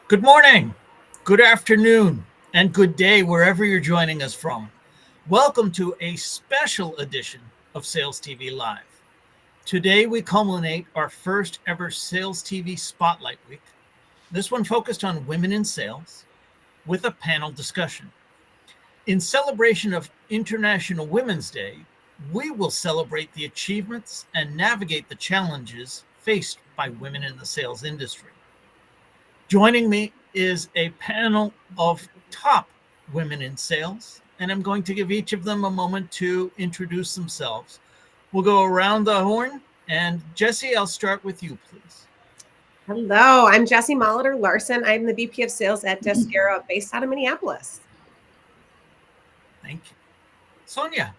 Good morning, good afternoon, and good day wherever you're joining us from. Welcome to a special edition of Sales TV Live. Today we culminate our first ever Sales TV Spotlight Week. This one focused on women in sales with a panel discussion. In celebration of International Women's Day, we will celebrate the achievements and navigate the challenges faced by women in the sales industry. Joining me is a panel of top women in sales, and I'm going to give each of them a moment to introduce themselves. We'll go around the horn, and Jesse, I'll start with you, please. Hello, I'm Jessie Molitor Larson. I'm the VP of Sales at Descara, based out of Minneapolis. Thank you. Sonia.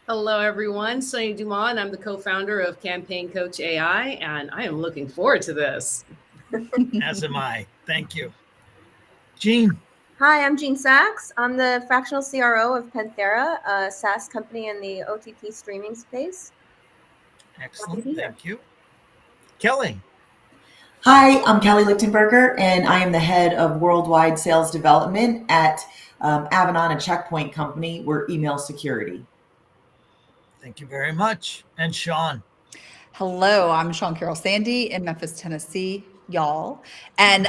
Hello, everyone. Sonia Dumont. I'm the co-founder of Campaign Coach AI, and I am looking forward to this. As am I. Thank you. Jean. Hi, I'm Jean Sachs. I'm the fractional CRO of Panthera, a SaaS company in the OTT streaming space. Excellent. Thank you. Kelly. Hi, I'm Kelly Lichtenberger, and I am the head of worldwide sales development at Avanan, a checkpoint company. We're email security. Thank you very much. And Sean. Hello, I'm Sean Carroll Sandy in Memphis, Tennessee, y'all. And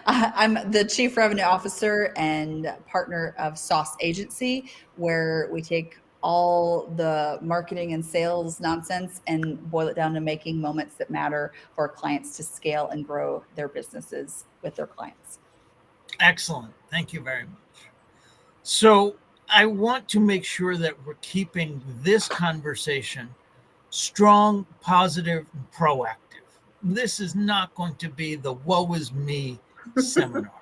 I'm the Chief Revenue Officer and partner of Sauce Agency, where we take all the marketing and sales nonsense and boil it down to making moments that matter for our clients to scale and grow their businesses with their clients. Excellent. Thank you very much. So I want to make sure that we're keeping this conversation strong, positive, and proactive. This is not going to be the woe is me seminar.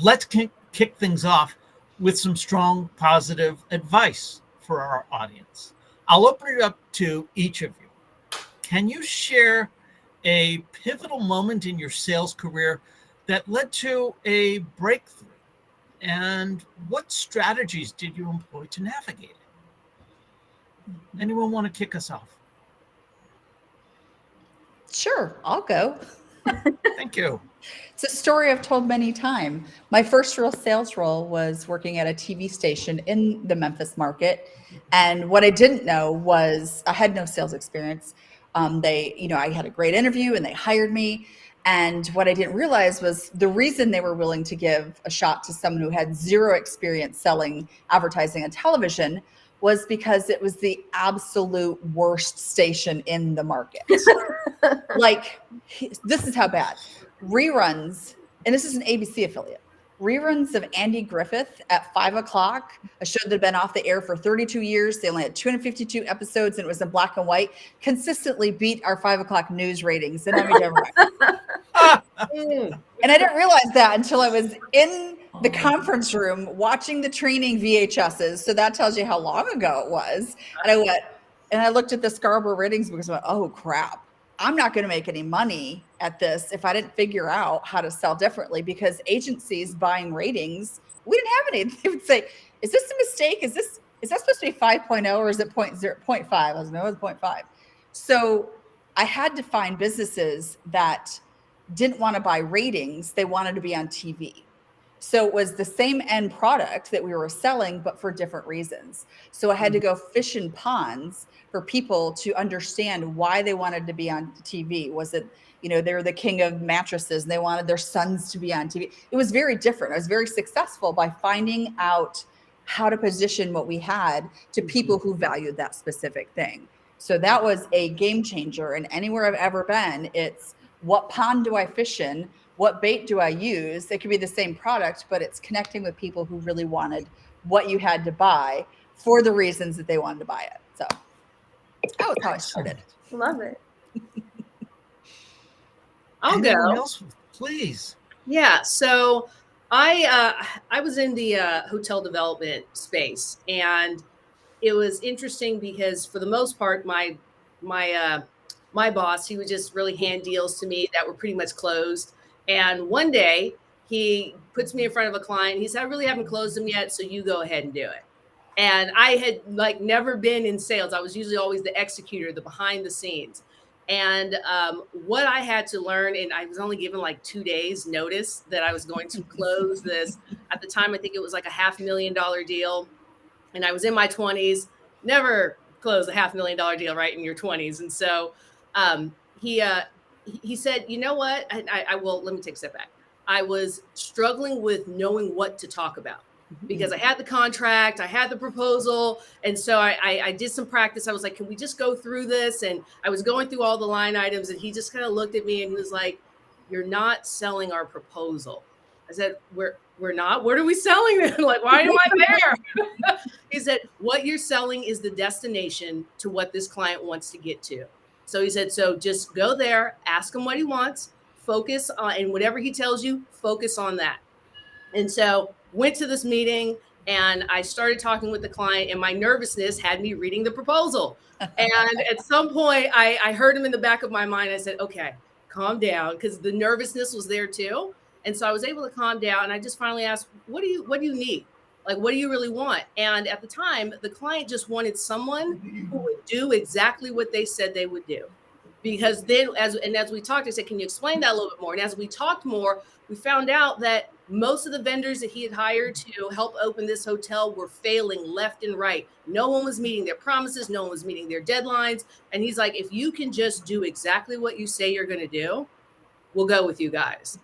Let's kick things off with some strong, positive advice for our audience. I'll open it up to each of you. Can you share a pivotal moment in your sales career that led to a breakthrough? And what strategies did you employ to navigate it? Anyone want to kick us off? Sure, I'll go. Thank you. It's a story I've told many times. My first real sales role was working at a TV station in the Memphis market. And what I didn't know was I had no sales experience. I had a great interview and they hired me. And what I didn't realize was the reason they were willing to give a shot to someone who had zero experience selling advertising on television was because it was the absolute worst station in the market. Like, this is how bad. Reruns, and this is an ABC affiliate, reruns of Andy Griffith at 5 o'clock, a show that had been off the air for 32 years. They only had 252 episodes and it was in black and white, consistently beat our 5 o'clock news ratings. And and I didn't realize that until I was in the conference room watching the training VHSs. So that tells you how long ago it was. And I looked at the Scarborough ratings because I went, oh crap, I'm not going to make any money at this if I didn't figure out how to sell differently, because agencies buying ratings, we didn't have any. They would say, is this a mistake? Is that supposed to be 5.0 or is it 0.5? I was no, it's 0.5. So I had to find businesses that didn't want to buy ratings. They wanted to be on TV. So it was the same end product that we were selling, but for different reasons. So I had to go fish in ponds for people to understand why they wanted to be on TV. Was it, they're the king of mattresses and they wanted their sons to be on TV. It was very different. I was very successful by finding out how to position what we had to people who valued that specific thing. So that was a game changer. And anywhere I've ever been, it's what pond do I fish in? What bait do I use? It could be the same product, but it's connecting with people who really wanted what you had to buy for the reasons that they wanted to buy it. So that was how I started. Love it. I'll go. Anyone else, please. Yeah. So I was in the hotel development space, and it was interesting because for the most part, my boss, he would just really hand deals to me that were pretty much closed. And one day he puts me in front of a client. He said, I really haven't closed them yet, so you go ahead and do it. And I had never been in sales. I was usually always the executor, the behind the scenes. And what I had to learn, and I was only given like 2 days notice that I was going to close this. At the time, I think it was like a $500,000 deal. And I was in my 20s, never close a $500,000 deal right in your 20s. And so he said, you know what? I will, let me take a step back. I was struggling with knowing what to talk about, because I had the contract, I had the proposal. And so I did some practice. I was like, can we just go through this? And I was going through all the line items, and he just kind of looked at me and he was like, you're not selling our proposal. I said, we're not. What are we selling then? Like, why am I there? He said, what you're selling is the destination to what this client wants to get to. So he said, so just go there, ask him what he wants, focus on, and whatever he tells you, focus on that. And so went to this meeting and I started talking with the client, and my nervousness had me reading the proposal. And at some point I heard him in the back of my mind. I said, okay, calm down, because the nervousness was there too. And so I was able to calm down, and I just finally asked, what do you need? Like, what do you really want? And at the time, the client just wanted someone who would do exactly what they said they would do. Because then as we talked, I said, can you explain that a little bit more? And as we talked more, we found out that most of the vendors that he had hired to help open this hotel were failing left and right. No one was meeting their promises. No one was meeting their deadlines. And he's like, if you can just do exactly what you say you're going to do, we'll go with you guys.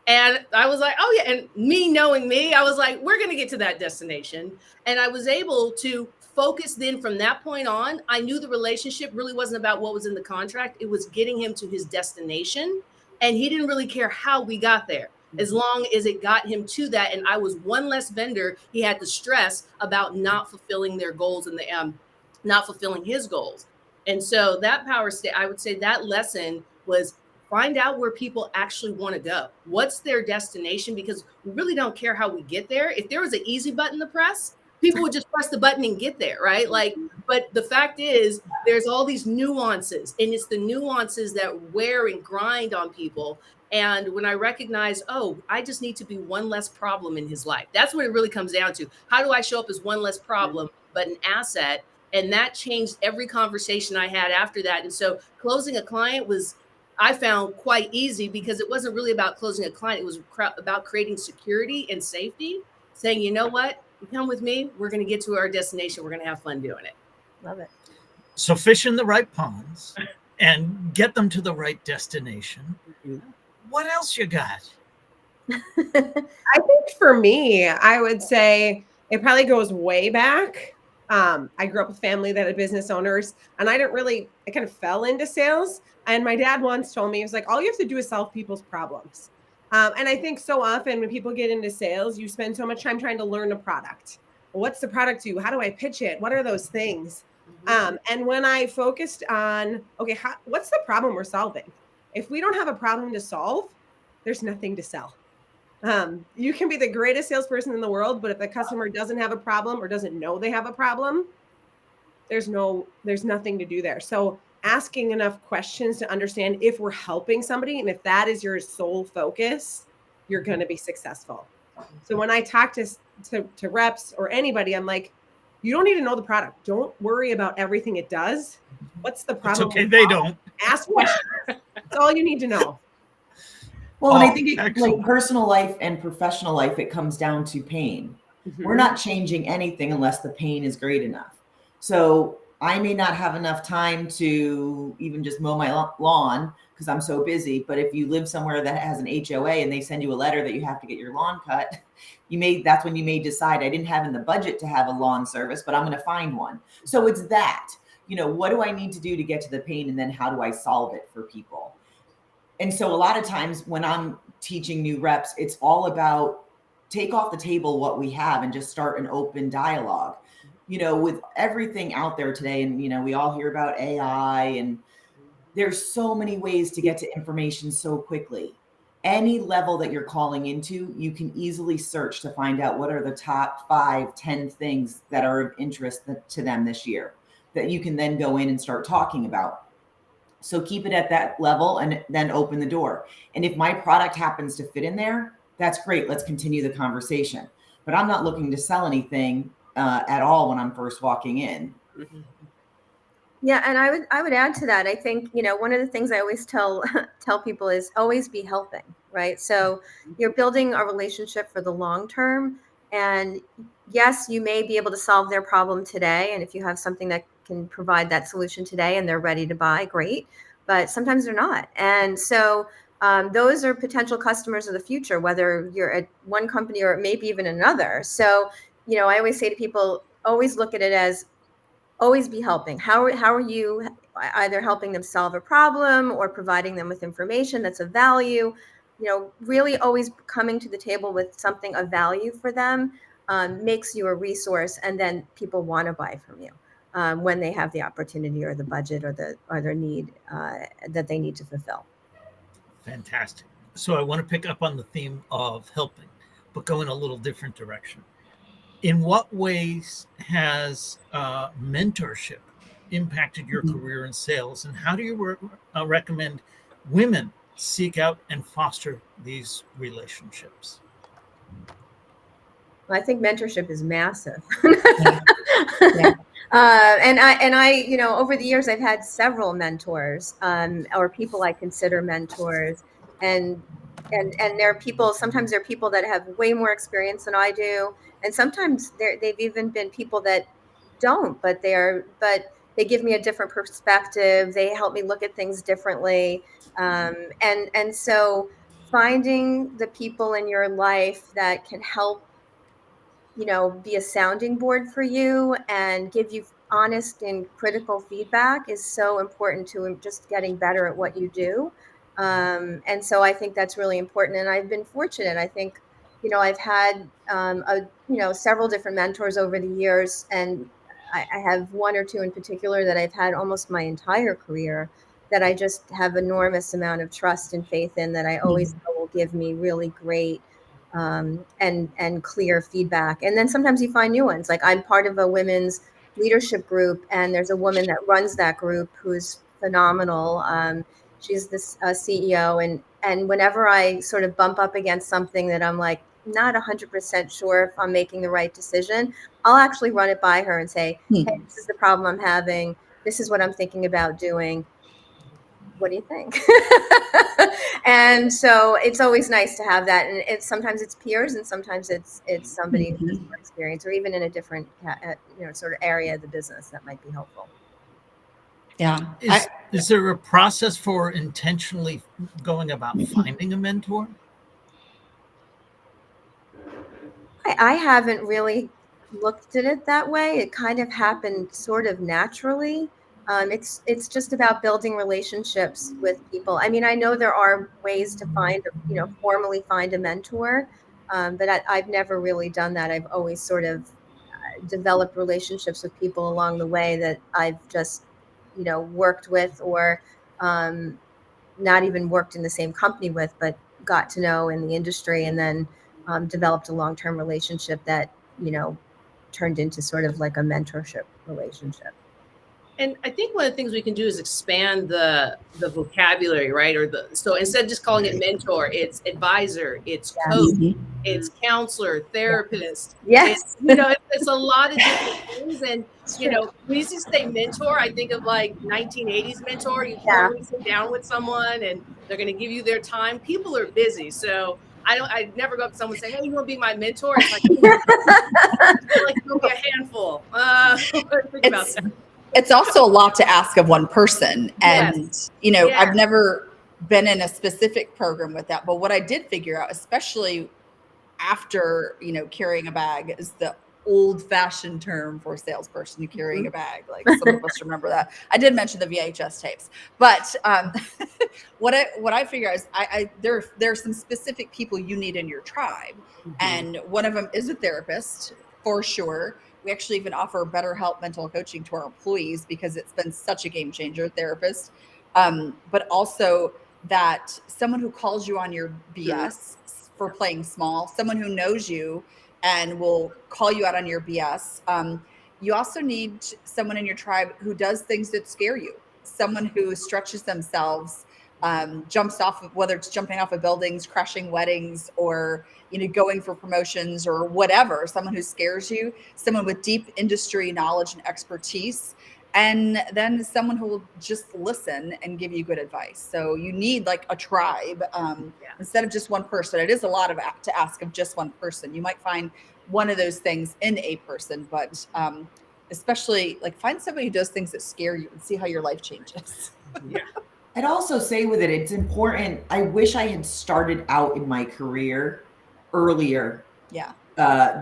And I was like, oh yeah. And me knowing me, I was like, we're going to get to that destination. And I was able to focus then from that point on. I knew the relationship really wasn't about what was in the contract. It was getting him to his destination. And he didn't really care how we got there, as long as it got him to that. And I was one less vendor he had to stress about not fulfilling their goals and not fulfilling his goals. And so that power state, I would say that lesson was, find out where people actually want to go. What's their destination? Because we really don't care how we get there. If there was an easy button to press, people would just press the button and get there, right? Like, but the fact is, there's all these nuances, and it's the nuances that wear and grind on people. And when I recognize, oh, I just need to be one less problem in his life. That's what it really comes down to. How do I show up as one less problem, but an asset? And that changed every conversation I had after that. And so closing a client was, I found, quite easy, because it wasn't really about closing a client. It was about creating security and safety, saying, you know what, you come with me, we're going to get to our destination. We're going to have fun doing it. Love it. So fish in the right ponds and get them to the right destination. What else you got? I think for me, I would say it probably goes way back. I grew up with a family that had business owners, and I kind of fell into sales. And my dad once told me, he was like, all you have to do is solve people's problems. And I think so often when people get into sales, you spend so much time trying to learn a product. What's the product do? How do I pitch it? What are those things? And when I focused on, okay, what's the problem we're solving? If we don't have a problem to solve, there's nothing to sell. You can be the greatest salesperson in the world, but if the customer doesn't have a problem or doesn't know they have a problem, there's nothing to do there. So asking enough questions to understand if we're helping somebody, and if that is your sole focus, you're going to be successful. So when I talk to reps or anybody, I'm like, you don't need to know the product. Don't worry about everything it does. What's the problem? It's okay, they don't. Ask questions. That's all you need to know. Well, and I think like personal life and professional life, it comes down to pain. We're not changing anything unless the pain is great enough. So I may not have enough time to even just mow my lawn because I'm so busy. But if you live somewhere that has an HOA and they send you a letter that you have to get your lawn cut, that's when you may decide, I didn't have in the budget to have a lawn service, but I'm going to find one. So it's that, what do I need to do to get to the pain? And then how do I solve it for people? And so a lot of times when I'm teaching new reps, it's all about take off the table what we have and just start an open dialogue. With everything out there today, and, we all hear about AI, and there's so many ways to get to information so quickly. Any level that you're calling into, you can easily search to find out what are the top 5, 10 things that are of interest to them this year that you can then go in and start talking about. So keep it at that level and then open the door. And if my product happens to fit in there, that's great. Let's continue the conversation. But I'm not looking to sell anything at all when I'm first walking in. Yeah, and I would add to that. I think, one of the things I always tell people is always be helping, right? So you're building a relationship for the long term, and yes, you may be able to solve their problem today, and if you have something that can provide that solution today and they're ready to buy, great. But sometimes they're not, and so those are potential customers of the future, whether you're at one company or maybe even another. So I always say to people, always look at it as always be helping. How are you either helping them solve a problem or providing them with information that's of value? Really always coming to the table with something of value for them makes you a resource, and then people want to buy from you when they have the opportunity or the budget or their need that they need to fulfill. Fantastic. So I want to pick up on the theme of helping, but go in a little different direction. In what ways has mentorship impacted your career in sales, and how do you recommend women seek out and foster these relationships? Well, I think mentorship is massive. Yeah. And I, over the years, I've had several mentors or people I consider mentors, and there are people. Sometimes there are people that have way more experience than I do, and sometimes they've even been people that don't, but they give me a different perspective. They help me look at things differently, and so finding the people in your life that can help be a sounding board for you and give you honest and critical feedback is so important to just getting better at what you do. And so I think that's really important. And I've been fortunate. I think, I've had, several different mentors over the years, and I have one or two in particular that I've had almost my entire career that I just have enormous amount of trust and faith in, that I always know will give me really great and clear feedback. And then sometimes you find new ones. Like, I'm part of a women's leadership group, and there's a woman that runs that group who's phenomenal. She's this CEO, and whenever I sort of bump up against something that I'm like not 100% sure if I'm making the right decision, I'll actually run it by her and say, hey, this is the problem I'm having. This is what I'm thinking about doing. What do you think? And so it's always nice to have that. And sometimes it's peers, and sometimes it's somebody who has more experience, or even in a different sort of area of the business that might be helpful. Yeah. Is there a process for intentionally going about finding a mentor? I haven't really looked at it that way. It kind of happened sort of naturally. It's just about building relationships with people. I mean, I know there are ways to formally find a mentor, but I've never really done that. I've always sort of developed relationships with people along the way that I've just, worked with, or not even worked in the same company with, but got to know in the industry, and then developed a long-term relationship that, turned into sort of like a mentorship relationship. And I think one of the things we can do is expand the vocabulary, right? So instead of just calling it mentor, it's advisor, it's coach, it's counselor, therapist. Yes. It's a lot of different things. And, when you just say mentor, I think of like 1980s mentor. You formally sit down with someone and they're going to give you their time. People are busy. So I never go up to someone and say, hey, you want to be my mentor? It's like, you'll be a handful. Think about that. It's also a lot to ask of one person. And, I've never been in a specific program with that. But what I did figure out, especially after, carrying a bag, is the old-fashioned term for a salesperson, carrying a bag. Like, some of us remember that. I did mention the VHS tapes. But what I figure out is there are some specific people you need in your tribe. And one of them is a therapist, for sure. We actually even offer BetterHelp mental coaching to our employees because it's been such a game changer, therapist. But also that someone who calls you on your BS for playing small, someone who knows you and will call you out on your BS. You also need someone in your tribe who does things that scare you, someone who stretches themselves, jumps off of, whether it's jumping off of buildings, crashing weddings, or going for promotions or whatever, someone who scares you, someone with deep industry knowledge and expertise. and then someone who will just listen and give you good advice. So you need like a tribe instead of just one person. It is a lot to ask of just one person. You might find one of those things in a person, but especially like find somebody who does things that scare you and see how your life changes. Yeah. I'd also say with it, it's important. I wish I had started out in my career earlier. Yeah.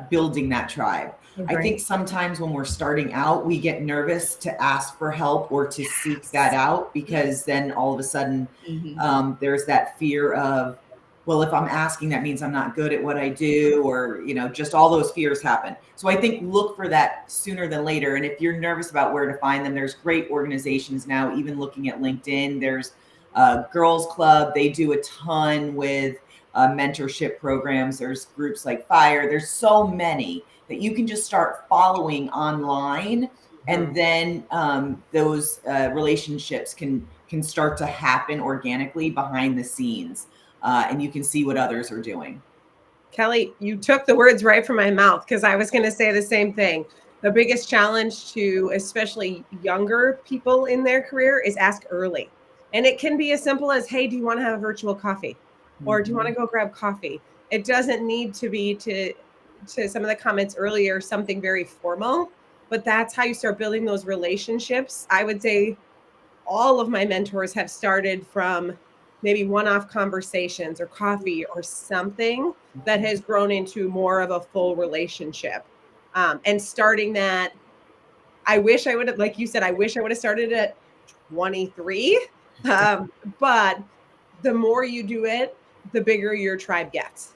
Building that tribe. Right. I think sometimes when we're starting out, we get nervous to ask for help or to seek that out, because then all of a sudden there's that fear of, well, if I'm asking, that means I'm not good at what I do, or, you know, just all those fears happen. So I think look for that sooner than later. And if you're nervous about where to find them, there's great organizations now, even looking at LinkedIn. There's Girls Club. They do a ton with mentorship programs. There's groups like Fire. There's so many that you can just start following online, and then those relationships can start to happen organically behind the scenes, and you can see what others are doing. Kelly, you took the words right from my mouth, because I was going to say the same thing. The biggest challenge to especially younger people in their career is ask early. And it can be as simple as, hey, do you want to have a virtual coffee? Or do you want to go grab coffee? It doesn't need to be, to some of the comments earlier, something very formal, but that's how you start building those relationships. I would say all of my mentors have started from maybe one-off conversations or coffee or something that has grown into more of a full relationship. And starting that, I wish I would have, like you said, I wish I would have started at 23. But the more you do it, the bigger your tribe gets.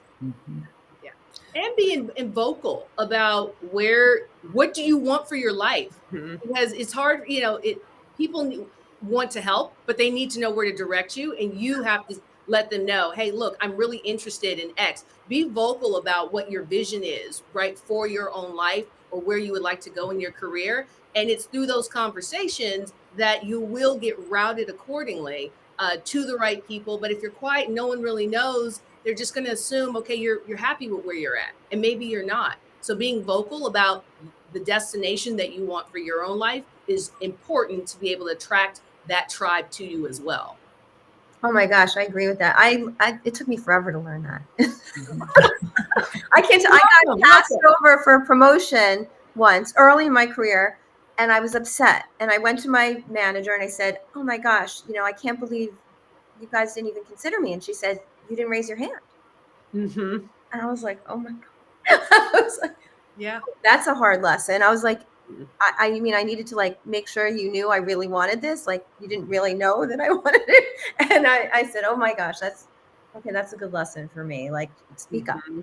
Yeah. And being vocal about what do you want for your life? Because it's hard, you know, people want to help, but they need to know where to direct you. And you have to let them know, hey, look, I'm really interested in X. Be vocal about what your vision is, right, for your own life, or where you would like to go in your career. And it's through those conversations that you will get routed accordingly to the right people. But if you're quiet, no one really knows. They're just going to assume, okay, you're happy with where you're at, and maybe you're not. So being vocal about the destination that you want for your own life is important to be able to attract that tribe to you as well. Oh my gosh, I agree with that. It took me forever to learn that. I got passed over for a promotion once early in my career, and I was upset. And I went to my manager and I said, oh my gosh, you know, I can't believe you guys didn't even consider me. And she said, you didn't raise your hand. And I was like, oh my God. I was like, yeah, that's a hard lesson. I was like, I mean, I needed to like make sure you knew I really wanted this. Like, you didn't really know that I wanted it. And I said, oh my gosh, that's a good lesson for me. Like, speak up. You know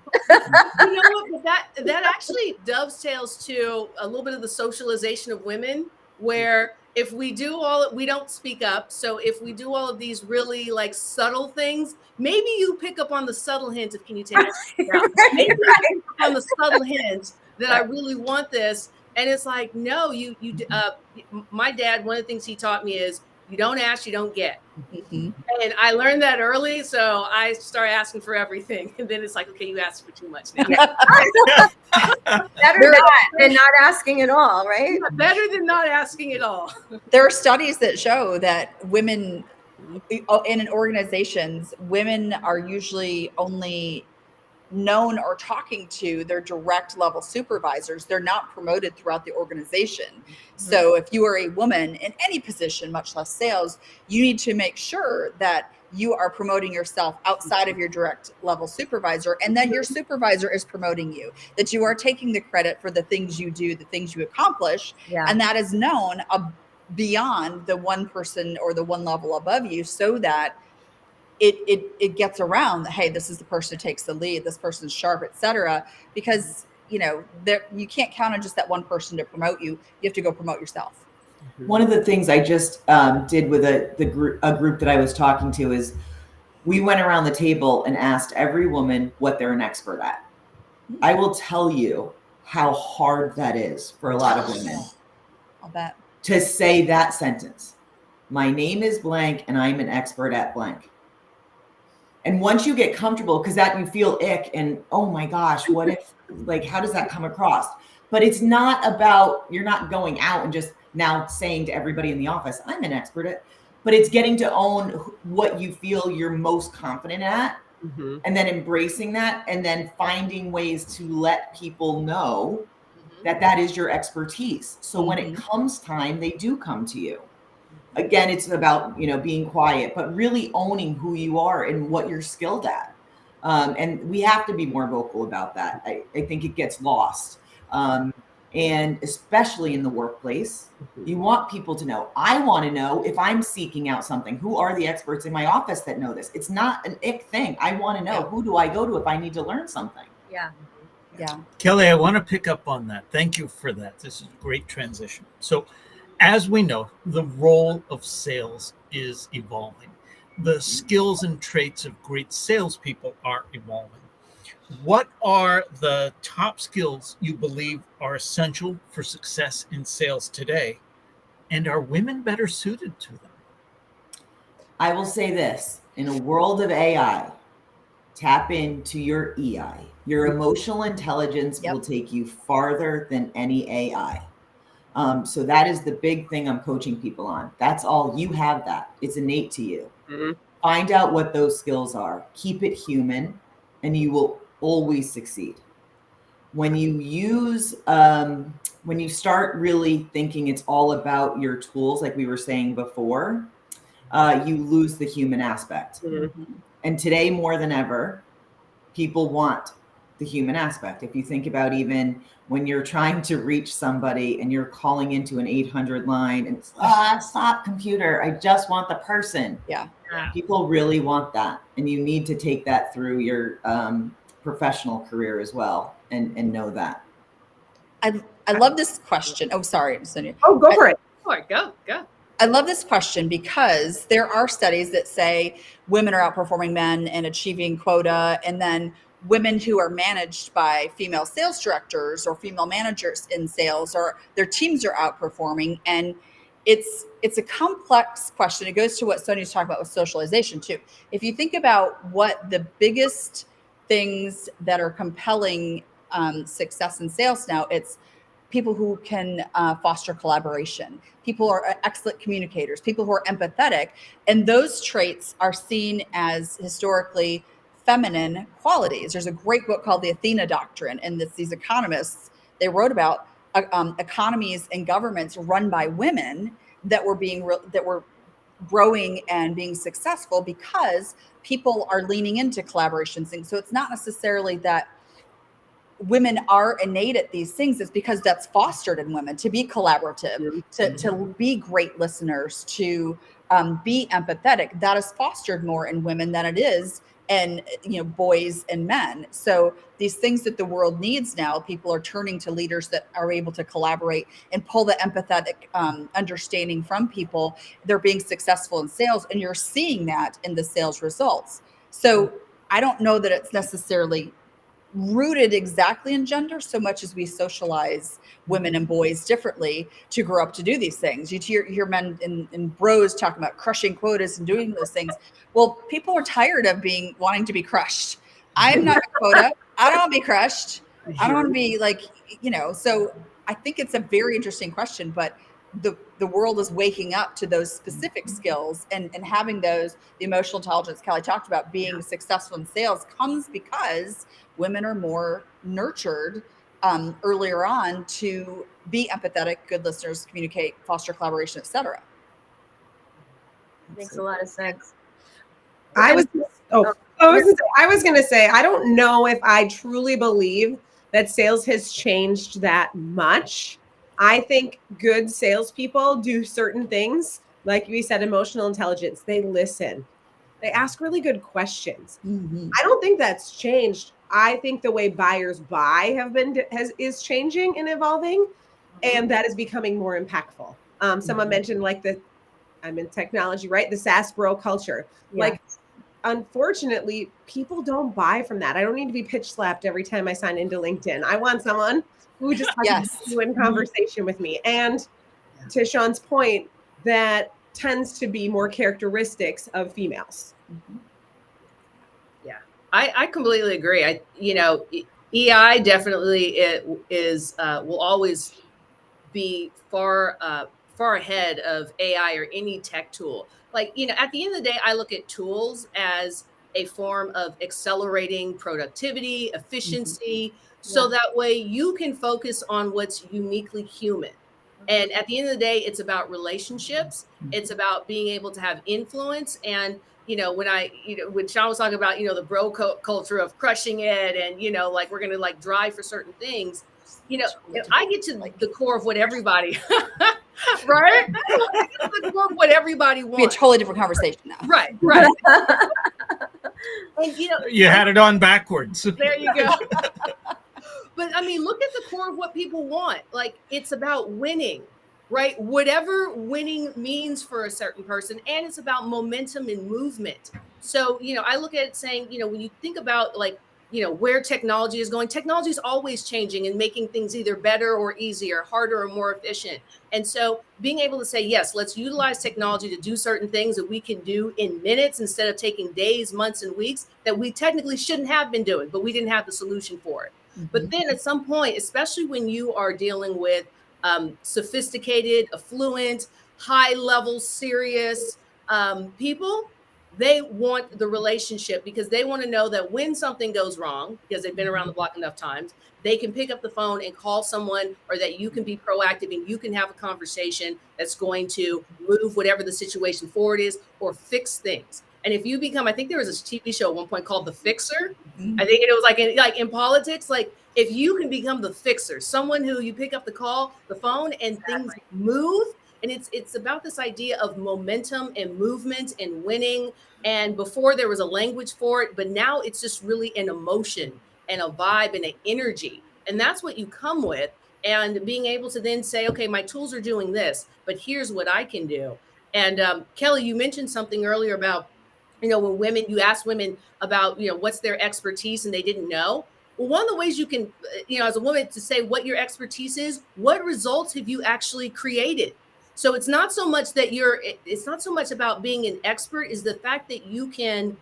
what? But that actually dovetails to a little bit of the socialization of women, where if we don't speak up. So if we do all of these really like subtle things, maybe you pick up on the subtle hint of, can you take it down? Maybe you pick up on the subtle hint that I really want this. And it's like, no, my dad, one of the things he taught me is, you don't ask, you don't get. And I learned that early. So I started asking for everything. And then it's like, okay, you asked for too much now. Better that than not asking at all, right? Yeah, better than not asking at all. There are studies that show that women in organizations, women are usually only known or talking to their direct level supervisors. They're not promoted throughout the organization. So if you are a woman in any position, much less sales, you need to make sure that you are promoting yourself outside of your direct level supervisor, and then your supervisor is promoting you, that you are taking the credit for the things you do, the things you accomplish. And that is known beyond the one person or the one level above you, so that it gets around that, hey, this is the person who takes the lead, this person's sharp, etc. Because, you know, you can't count on just that one person to promote you. You have to go promote yourself. One of the things I just did with a group that I was talking to is, we went around the table and asked every woman what they're an expert at. I will tell you how hard that is for a lot of women. I'll bet. To say that sentence. My name is blank and I'm an expert at blank. And once you get comfortable, because that you feel ick and, oh my gosh, what if, like, how does that come across? But it's not about, you're not going out and just, now saying to everybody in the office, I'm an expert at, but it's getting to own what you feel you're most confident at, and then embracing that, and then finding ways to let people know that that is your expertise. So when it comes time, they do come to you. Again, it's about, being quiet, but really owning who you are and what you're skilled at. And we have to be more vocal about that. I think it gets lost. And especially in the workplace, you want people to know. I want to know if I'm seeking out something, who are the experts in my office that know this? It's not an ick thing. I want to know, who do I go to if I need to learn something? Yeah. Kelly, I want to pick up on that. Thank you for that. This is a great transition. So as we know, the role of sales is evolving. The skills and traits of great salespeople are evolving. What are the top skills you believe are essential for success in sales today? And are women better suited to them? I will say this, in a world of AI, tap into your EI. Your emotional intelligence will take you farther than any AI. So that is the big thing I'm coaching people on. That's all. You have that. It's innate to you. Find out what those skills are. Keep it human, and you will always succeed. When you use, when you start really thinking it's all about your tools, like we were saying before, you lose the human aspect. And today more than ever, people want the human aspect. If you think about even when you're trying to reach somebody and you're calling into an 800 line and it's, stop computer, I just want the person. Yeah. People really want that. And you need to take that through your professional career as well and know that. I love this question. Oh, sorry, Sonia. Oh, go for it. Go. I love this question because there are studies that say women are outperforming men in achieving quota, and then women who are managed by female sales directors or female managers in sales, or their teams are outperforming. And it's a complex question. It goes to what Sonia's talking about with socialization too. If you think about what the biggest things that are compelling success in sales now, it's people who can foster collaboration, people who are excellent communicators, people who are empathetic. And those traits are seen as historically feminine qualities. There's a great book called The Athena Doctrine, and these economists, they wrote about economies and governments run by women that were growing and being successful because people are leaning into collaboration things. So it's not necessarily that women are innate at these things. It's because that's fostered in women to be collaborative, to be great listeners, to be empathetic. That is fostered more in women than it is in boys and men. So these things that the world needs now, people are turning to leaders that are able to collaborate and pull the empathetic understanding from people. They're being successful in sales, and you're seeing that in the sales results. So I don't know that it's necessarily rooted exactly in gender so much as we socialize women and boys differently to grow up to do these things. You hear men and bros talking about crushing quotas and doing those things. Well, people are tired of wanting to be crushed. I'm not a quota. I don't want to be crushed. I don't want to be so I think it's a very interesting question, but the world is waking up to those specific skills and having those. The emotional intelligence Kelly talked about, being successful in sales, comes because women are more nurtured earlier on to be empathetic, good listeners, communicate, foster collaboration, etc. Makes a lot of sense. I was going to say, I don't know if I truly believe that sales has changed that much. I think good salespeople do certain things, like we said, emotional intelligence. They listen. They ask really good questions. I don't think that's changed. I think the way buyers buy is changing and evolving, and that is becoming more impactful. Someone mentioned I'm in technology, right? The SaaS bro culture. Yeah. Unfortunately, people don't buy from that. I don't need to be pitch slapped every time I sign into LinkedIn. I want someone who just has a genuine conversation with me. And to Sean's point, that tends to be more characteristics of females. Yeah, I completely agree. EI definitely will always be far far ahead of AI or any tech tool. Like, at the end of the day, I look at tools as a form of accelerating productivity, efficiency, so that way you can focus on what's uniquely human. And at the end of the day, it's about relationships. It's about being able to have influence. And, when Sean was talking about, the bro culture of crushing it and, like we're going to like drive for certain things, if I get to the core of what everybody, right? I get to the core of what everybody wants. Be a totally different conversation now. Right. And, you had it on backwards. There you go. But I mean, look at the core of what people want. Like, it's about winning, right? Whatever winning means for a certain person. And it's about momentum and movement. So, I look at it saying, when you think about like, where technology is going, technology is always changing and making things either better or easier, harder or more efficient. And so being able to say, yes, let's utilize technology to do certain things that we can do in minutes instead of taking days, months, and weeks that we technically shouldn't have been doing, but we didn't have the solution for it. But then at some point, especially when you are dealing with sophisticated, affluent, high level, serious people, they want the relationship because they want to know that when something goes wrong, because they've been around the block enough times, they can pick up the phone and call someone, or that you can be proactive and you can have a conversation that's going to move whatever the situation forward is or fix things. And if you become, I think there was a TV show at one point called The Fixer. I think it was like in politics, like if you can become the fixer, someone who you pick up the phone and things move. And it's about this idea of momentum and movement and winning. And before there was a language for it, but now it's just really an emotion and a vibe and an energy. And that's what you come with. And being able to then say, okay, my tools are doing this, but here's what I can do. And Kelly, you mentioned something earlier about, when you ask women about, what's their expertise and they didn't know. Well, one of the ways you can, as a woman, to say what your expertise is, what results have you actually created? So it's not so much that it's not so much about being an expert, is the fact that you can,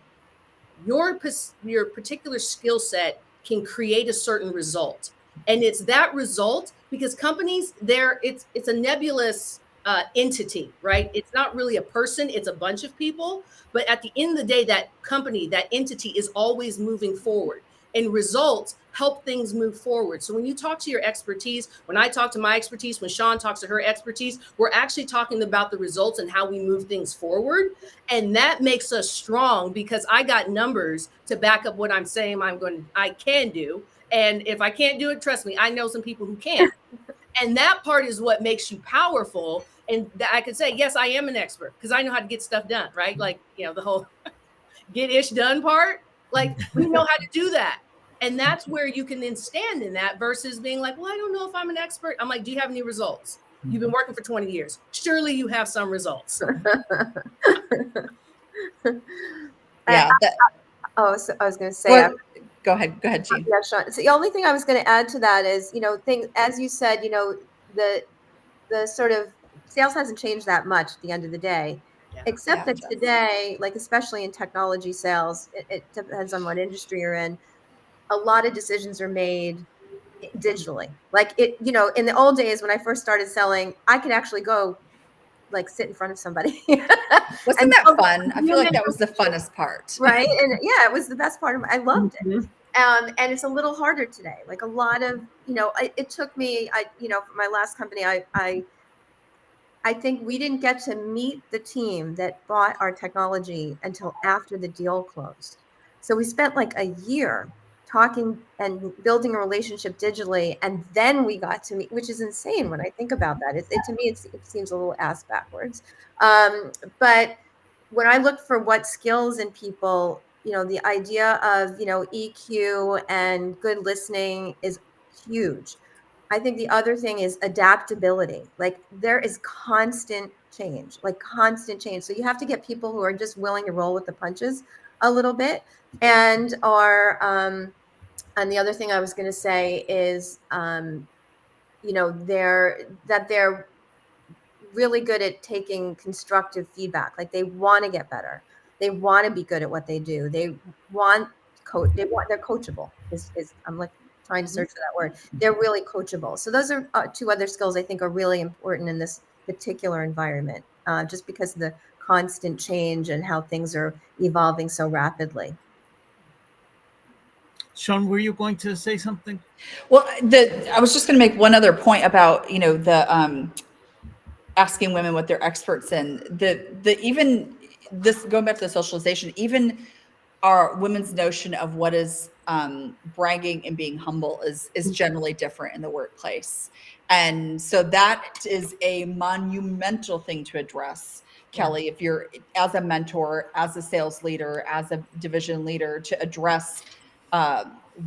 your particular skill set can create a certain result. And it's that result because companies, it's a nebulous entity, right? It's not really a person, it's a bunch of people. But at the end of the day, that company, that entity is always moving forward. And results help things move forward. So when you talk to your expertise, when I talk to my expertise, when Sean talks to her expertise, we're actually talking about the results and how we move things forward. And that makes us strong because I got numbers to back up what I'm saying I can do. And if I can't do it, trust me, I know some people who can. And that part is what makes you powerful. And that I could say, yes, I am an expert because I know how to get stuff done, right? Like, the whole get ish done part. Like, we know how to do that. And that's where you can then stand in that versus being like, well, I don't know if I'm an expert. I'm like, do you have any results? You've been working for 20 years. Surely you have some results. Yeah. So I was going to say. Go ahead, Jean. Yeah, Sean. So the only thing I was going to add to that is, things, as you said, the sort of sales hasn't changed that much at the end of the day. Except that today, like especially in technology sales, it depends on what industry you're in. A lot of decisions are made digitally. Like in the old days when I first started selling, I could actually go like sit in front of somebody. Wasn't that fun? I feel like that was the funnest part. Right. And yeah, it was the best part of I loved it. And it's a little harder today. Like a lot of, it took me, for my last company, I think we didn't get to meet the team that bought our technology until after the deal closed. So we spent like a year talking and building a relationship digitally. And then we got to meet, which is insane when I think about that. To me, it seems a little ass backwards. But when I look for what skills in people, the idea of, EQ and good listening is huge. I think the other thing is adaptability. Like there is constant change. So you have to get people who are just willing to roll with the punches a little bit and and the other thing I was going to say is, they're really good at taking constructive feedback. Like they want to get better. They want to be good at what they do. They're coachable. I'm like trying to search for that word. They're really coachable. So those are two other skills I think are really important in this particular environment, just because of the constant change and how things are evolving so rapidly. Sean, were you going to say something? Well, I was just going to make one other point about, the asking women what they're experts in. Even this, going back to the socialization, even our women's notion of what is bragging and being humble is generally different in the workplace. And so that is a monumental thing to address, Kelly, if you're as a mentor, as a sales leader, as a division leader, to address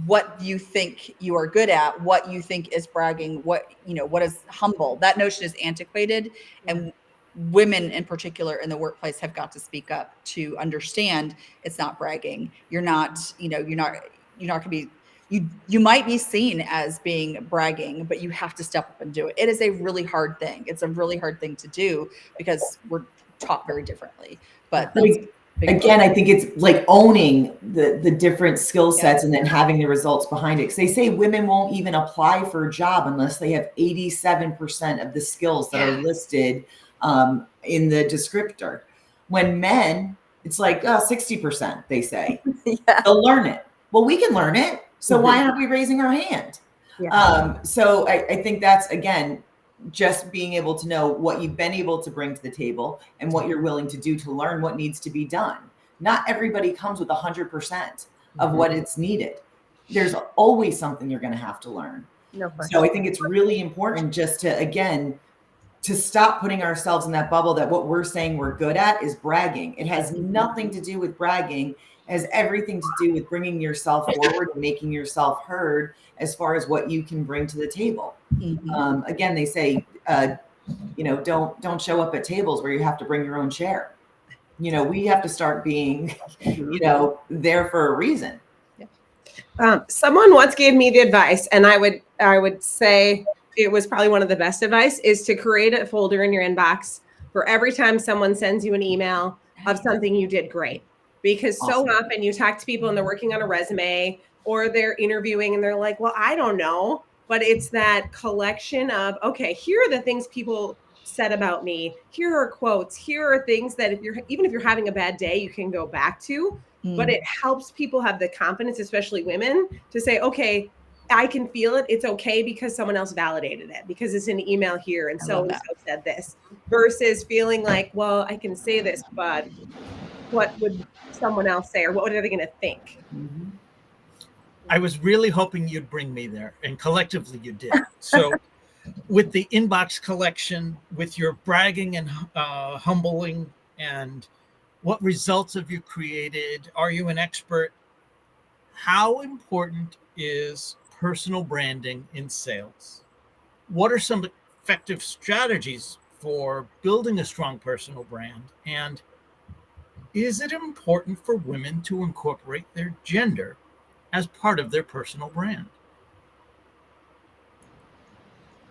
what you think you are good at, what you think is bragging, what is humble. That notion is antiquated, and women in particular in the workplace have got to speak up to understand it's not bragging. You're not going to be, you might be seen as being bragging, but you have to step up and do it. It is a really hard thing. It's a really hard thing to do because we're taught very differently. But again, I think it's like owning the different skill sets and then having the results behind it. Because they say women won't even apply for a job unless they have 87% of the skills that are listed in the descriptor. When men, it's like 60%, they say. They'll learn it. Well, we can learn it. So why aren't we raising our hand? So I think that's, again, just being able to know what you've been able to bring to the table and what you're willing to do to learn what needs to be done. Not everybody comes with 100% of what it's needed. There's always something you're going to have to learn. So I think it's really important just to, again, to stop putting ourselves in that bubble that what we're saying we're good at is bragging. It has nothing to do with bragging. It has everything to do with bringing yourself forward and making yourself heard as far as what you can bring to the table. Again, they say, don't show up at tables where you have to bring your own chair. We have to start being, there for a reason. Someone once gave me the advice, and I would say it was probably one of the best advice, is to create a folder in your inbox for every time someone sends you an email of something you did great. Because so often you talk to people and they're working on a resume or they're interviewing and they're like, well, I don't know. But it's that collection of, okay, here are the things people said about me. Here are quotes. Here are things that even if you're having a bad day, you can go back to. But it helps people have the confidence, especially women, to say, okay, I can feel it. It's okay because someone else validated it, because it's an email here and so said this, versus feeling like, well, I can say this, but what would someone else say, or what are they going to think? I was really hoping you'd bring me there, and collectively you did. So with the inbox collection, with your bragging and humbling, and what results have you created? Are you an expert? How important is personal branding in sales? What are some effective strategies for building a strong personal brand? And is it important for women to incorporate their gender as part of their personal brand?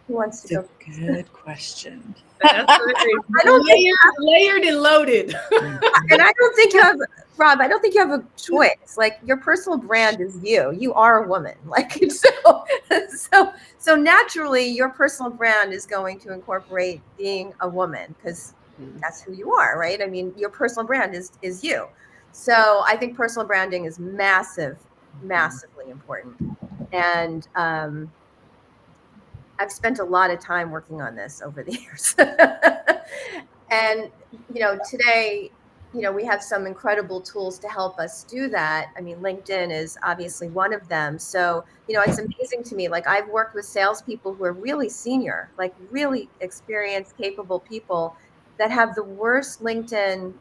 Who wants to go? Good question. That's layered and loaded. And I don't think you have, Rob, I don't think you have a choice. Like, your personal brand is you. You are a woman. Like, so naturally your personal brand is going to incorporate being a woman, because that's who you are, right? I mean, your personal brand is you. So I think personal branding is massively important. And I've spent a lot of time working on this over the years. And, today, we have some incredible tools to help us do that. I mean, LinkedIn is obviously one of them. So, it's amazing to me. Like, I've worked with salespeople who are really senior, like really experienced, capable people that have the worst LinkedIn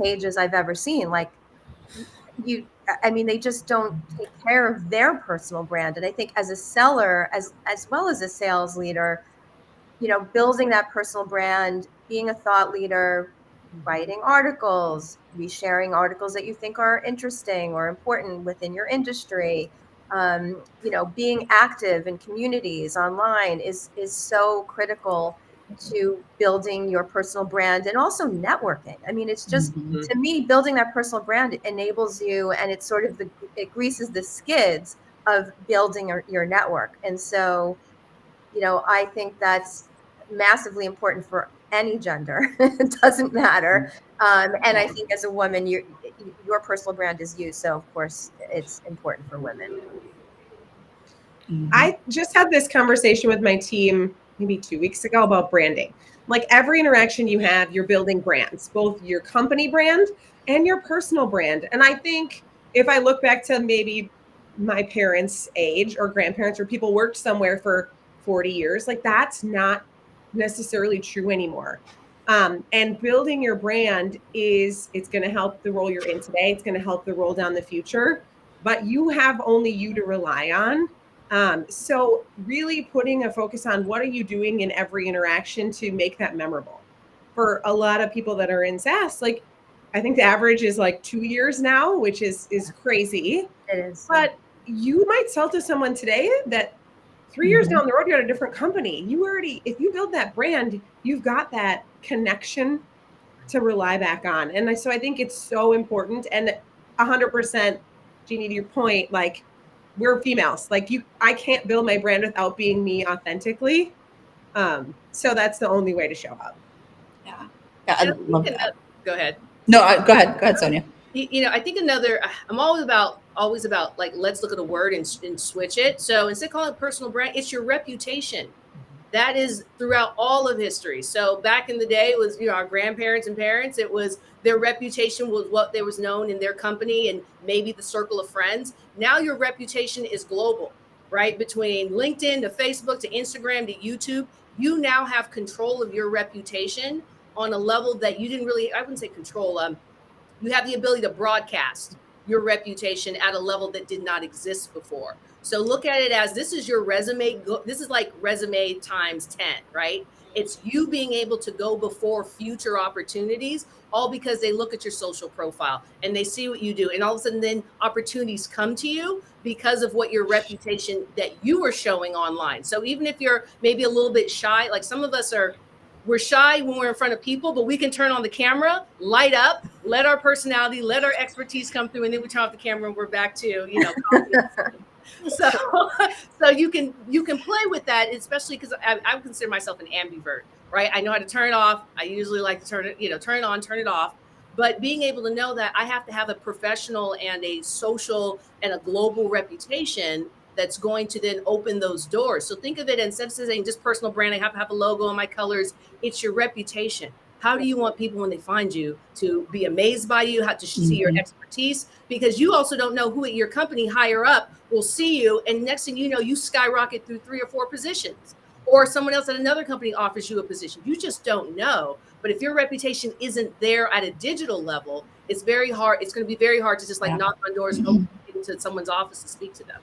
pages I've ever seen. Like, they just don't take care of their personal brand. And I think as a seller, as well as a sales leader, building that personal brand, being a thought leader, writing articles, resharing articles that you think are interesting or important within your industry, being active in communities online is so critical to building your personal brand, and also networking. I mean, it's just, to me, building that personal brand enables you, and it's sort of it greases the skids of building your network. And so, I think that's massively important for any gender. It doesn't matter. And I think as a woman, your personal brand is you. So of course it's important for women. I just had this conversation with my team maybe 2 weeks ago about branding. Like every interaction you have, you're building brands, both your company brand and your personal brand. And I think if I look back to maybe my parents' age or grandparents, where people worked somewhere for 40 years, like that's not necessarily true anymore. And building your brand it's going to help the role you're in today. It's going to help the role down the future, but you have only you to rely on. So really putting a focus on what are you doing in every interaction to make that memorable. For a lot of people that are in SaaS, like I think the average is like 2 years now, which is crazy. It is. But you might sell to someone today that 3 years down the road, you're at a different company. If you build that brand, you've got that connection to rely back on. And so I think it's so important. And 100%, Jeannie, to your point, like we're females. Like I can't build my brand without being me authentically. So that's the only way to show up. Yeah, I love that. Go ahead. No, go ahead, Sonia. I think I'm always about like, let's look at a word and switch it. So instead of calling it personal brand, it's your reputation. That is throughout all of history. So back in the day, it was, our grandparents and parents, it was their reputation was what they was known in their company and maybe the circle of friends. Now your reputation is global, right? Between LinkedIn to Facebook to Instagram to YouTube, you now have control of your reputation on a level that you didn't really, I wouldn't say control. You have the ability to broadcast your reputation at a level that did not exist before. So look at it as this is your resume. This is like resume times 10, right? It's you being able to go before future opportunities, all because they look at your social profile and they see what you do. And all of a sudden then opportunities come to you because of what your reputation that you are showing online. So even if you're maybe a little bit shy, like some of us we're shy when we're in front of people, but we can turn on the camera, light up, let our personality, let our expertise come through, and then we turn off the camera and we're back to, So you can play with that, especially because I would consider myself an ambivert, right? I know how to turn it off. I usually like to turn it on, turn it off. But being able to know that I have to have a professional and a social and a global reputation that's going to then open those doors. So think of it instead of saying just personal brand, I have to have a logo and my colors. It's your reputation. How do you want people when they find you to be amazed by you, how to see your expertise? Because you also don't know who at your company higher up will see you. And next thing you know, you skyrocket through 3 or 4 positions, or someone else at another company offers you a position. You just don't know. But if your reputation isn't there at a digital level, it's very hard. It's going to be very hard to just knock on doors and open into someone's office to speak to them.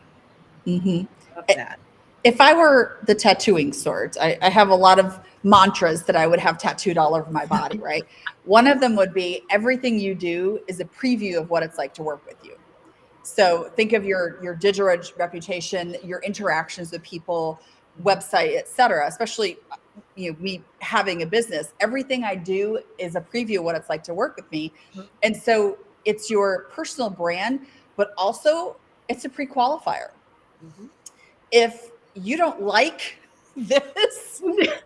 Love that. If I were the tattooing sort, I have a lot of mantras that I would have tattooed all over my body, right? One of them would be everything you do is a preview of what it's like to work with you. So think of your digital reputation, your interactions with people, website, et cetera, especially me having a business. Everything I do is a preview of what it's like to work with me. And so it's your personal brand, but also it's a pre-qualifier. If you don't like this,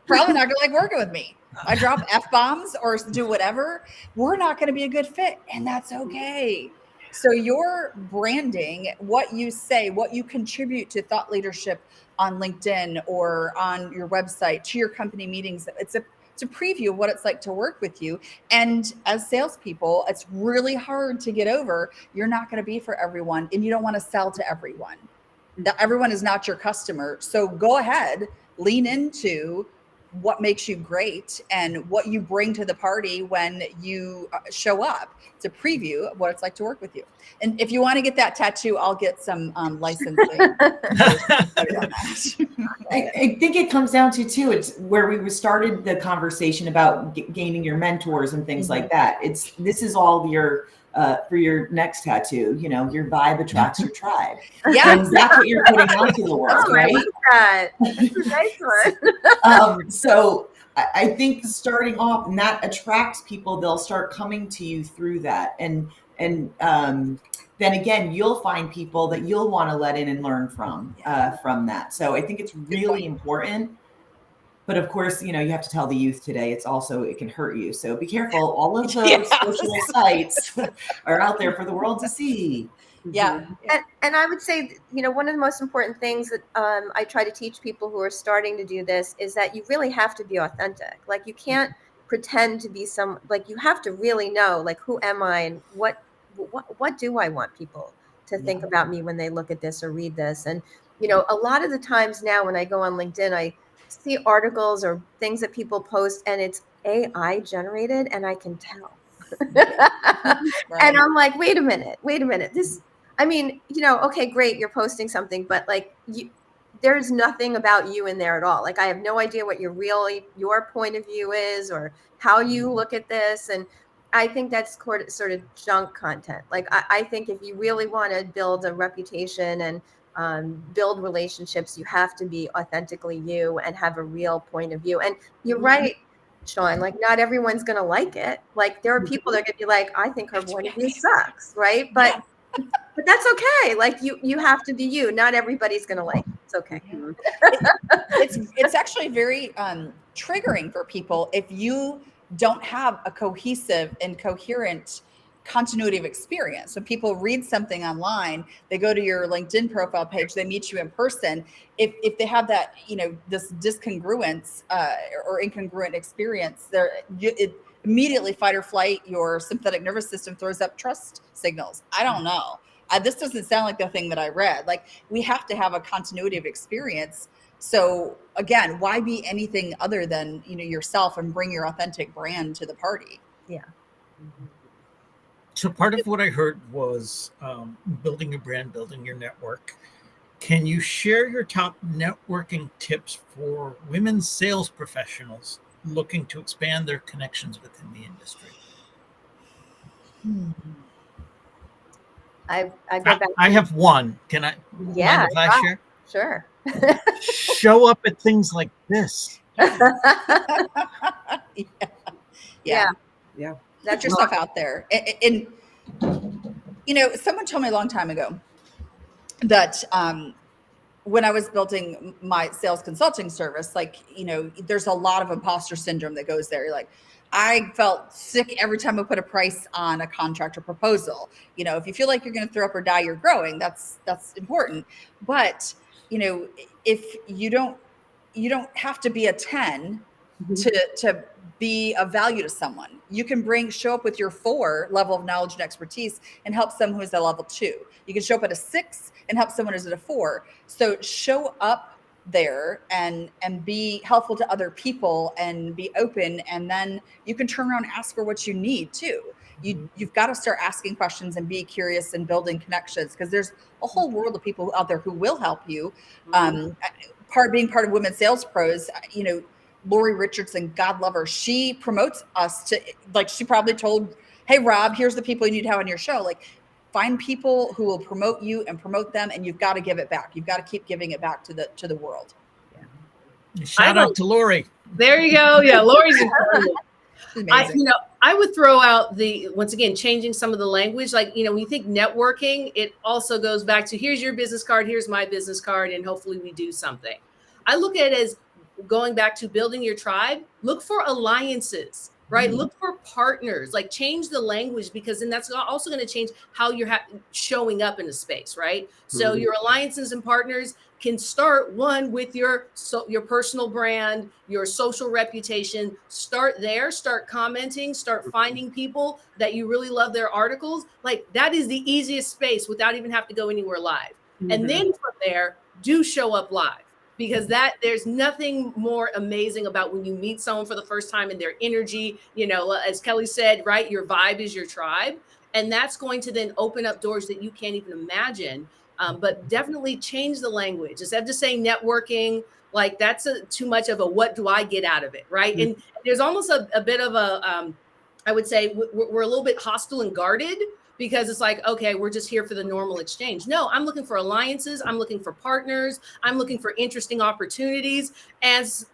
probably not gonna like working with me. I drop F-bombs or do whatever, we're not gonna be a good fit, and that's okay. So your branding, what you say, what you contribute to thought leadership on LinkedIn or on your website, to your company meetings, it's a preview of what it's like to work with you. And as salespeople, it's really hard to get over. You're not going to be for everyone, and you don't want to sell to everyone. That everyone is not your customer. So go ahead, lean into what makes you great and what you bring to the party when you show up. It's a preview of what it's like to work with you. And if you want to get that tattoo, I'll get some licensing. I think it comes down to too, it's where we started the conversation about gaining your mentors and things like that. This is all your for your next tattoo, your vibe attracts your tribe. Yeah, and that's what you're putting out to the world, right? I like that. That's a nice one. So I think starting off, and that attracts people. They'll start coming to you through that, and then again, you'll find people that you'll want to let in and learn from that. So I think it's really important But of course, you have to tell the youth today, it can hurt you. So be careful. All of those social sites are out there for the world to see. Yeah. And I would say, one of the most important things that I try to teach people who are starting to do this is that you really have to be authentic. Like, you can't pretend to be you have to really know, like, who am I and what do I want people to think about me when they look at this or read this. And, a lot of the times now when I go on LinkedIn, I see articles or things that people post and it's AI generated, and I can tell. Right. And I'm like, wait a minute. Okay, great, you're posting something, but there's nothing about you in there at all. Like, I have no idea what your point of view is or how you look at this. And I think that's sort of junk content. Like, I think if you really want to build a reputation and build relationships, you have to be authentically you and have a real point of view. And you're right, Sean, like, not everyone's going to like it. Like, there are people that are going to be like, I think her point of view sucks. Right. But that's okay. Like, you have to be you. Not everybody's going to like it. It's okay. It's actually very triggering for people if you don't have a cohesive and coherent continuity of experience. When people read something online, they go to your LinkedIn profile page, they meet you in person. If they have that, this discongruence or incongruent experience, it immediately fight or flight, your sympathetic nervous system throws up trust signals. I don't know. This doesn't sound like the thing that I read. Like, we have to have a continuity of experience. So again, why be anything other than, yourself and bring your authentic brand to the party? Yeah. So part of what I heard was building your brand, building your network. Can you share your top networking tips for women sales professionals looking to expand their connections within the industry? I go back. I have one. Can I? Yeah. Mind if I share? Sure. Show up at things like this. Yeah. That's Put yourself out there. And someone told me a long time ago that when I was building my sales consulting service, there's a lot of imposter syndrome that goes there. Like, I felt sick every time I put a price on a contract or proposal. If you feel like you're going to throw up or die, you're growing. That's important. But, if you don't have to be a 10 to be of value to someone. You can show up with your 4 level of knowledge and expertise and help someone who's at level 2. You can show up at a 6 and help someone who's at a 4. So show up there and be helpful to other people and be open. And then you can turn around and ask for what you need too. You've got to start asking questions and be curious and building connections, because there's a whole world of people out there who will help you. Being part of Women Sales Pros, Lori Richardson, God love her, she promotes us to, she probably told, hey, Rob, here's the people you need to have on your show. Like, find people who will promote you and promote them, and you've got to give it back. You've got to keep giving it back to the world. Yeah. Shout out to Lori. There you go. Yeah, Lori's incredible. Amazing. I would throw out once again, changing some of the language. When you think networking, it also goes back to, here's your business card, here's my business card, and hopefully we do something. I look at it as going back to building your tribe. Look for alliances, right? Mm-hmm. Look for partners, change the language, because then that's also going to change how you're showing up in a space, right? Mm-hmm. So your alliances and partners can start with your personal brand, your social reputation. Start there, start commenting, start finding people that you really love their articles. That is the easiest space without even have to go anywhere live. Mm-hmm. And then from there, do show up live. Because there's nothing more amazing about when you meet someone for the first time and their energy, as Kelly said, right? Your vibe is your tribe. And that's going to then open up doors that you can't even imagine. But definitely change the language. Instead of just saying networking, that's too much of a, what do I get out of it, right? Mm-hmm. And there's almost a bit of I would say we're a little bit hostile and guarded, because it's okay, we're just here for the normal exchange. No, I'm looking for alliances. I'm looking for partners. I'm looking for interesting opportunities, as